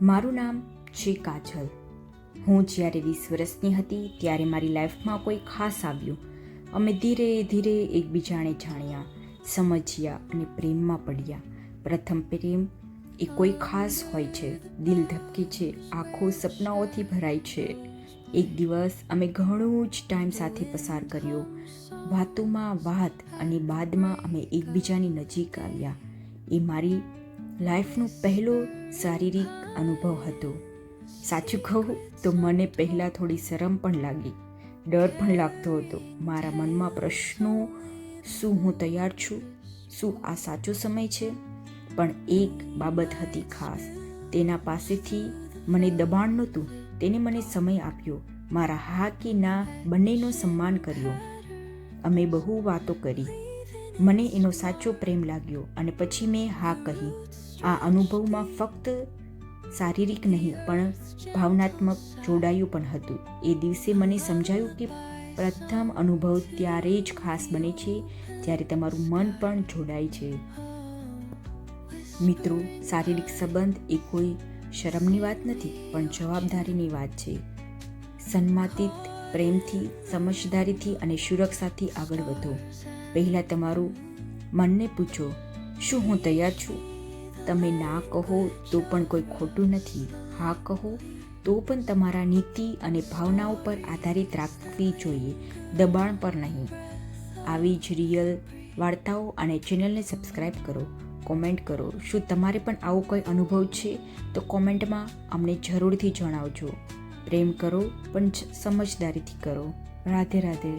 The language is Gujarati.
મારું નામ છે કાજલ. હું જ્યારે 20 વર્ષની હતી ત્યારે મારી લાઈફમાં કોઈ ખાસ આવ્યું. અમે ધીરે ધીરે એકબીજાને જાણ્યા, સમજ્યા અને પ્રેમમાં પડ્યા. પ્રથમ પ્રેમ એ કોઈ ખાસ હોય છે, દિલ ધબકે છે, આંખો સપનાઓથી ભરાય છે. એક દિવસ અમે ઘણું જ ટાઈમ સાથે પસાર કર્યો, વાતોમાં વાત, અને બાદમાં અમે એકબીજાની નજીક આવ્યા. એ મારી લાઈફનો પહેલો શારીરિક અનુભવ હતો. સાચું કહું તો મને પહેલાં થોડી શરમ પણ લાગી, ડર પણ લાગતો હતો. મારા મનમાં પ્રશ્નો, શું હું તૈયાર છું? શું આ સાચો સમય છે? પણ એક બાબત હતી ખાસ, તેના પાસેથી મને દબાણ નહોતું. તેને મને સમય આપ્યો, મારા હા કે ના બંનેનો સન્માન કર્યો. અમે બહુ વાતો કરી, મને એનો સાચો પ્રેમ લાગ્યો અને પછી મેં હા કહી. આ અનુભવમાં ફક્ત શારીરિક નહીં પણ ભાવનાત્મક જોડાયું પણ હતું. એ દિવસે મને સમજાયું કે પ્રથમ અનુભવ ત્યારે જ ખાસ બને છે જ્યારે તમારું મન પણ જોડાય છે. મિત્રો, શારીરિક સંબંધ એ કોઈ શરમની વાત નથી, પણ જવાબદારીની વાત છે. સન્માનિત પ્રેમથી, સમજદારીથી અને સુરક્ષાથી આગળ વધો. પહેલાં તમારું મનને પૂછો, શું હું તૈયાર છું? તમે ના કહો તો પણ કોઈ ખોટું નથી. હા કહો તો પણ તમારા નીતિ અને ભાવનાઓ પર આધારિત રાખવી જોઈએ, દબાણ પર નહીં. આવી જ રિયલ વાર્તાઓ અને ચેનલને સબસ્ક્રાઈબ કરો, કોમેન્ટ કરો. શું તમારે પણ આવો કોઈ અનુભવ છે તો કોમેન્ટમાં અમને જરૂરથી જણાવજો. પ્રેમ કરો પણ સમજદારીથી કરો. રાધે રાધે.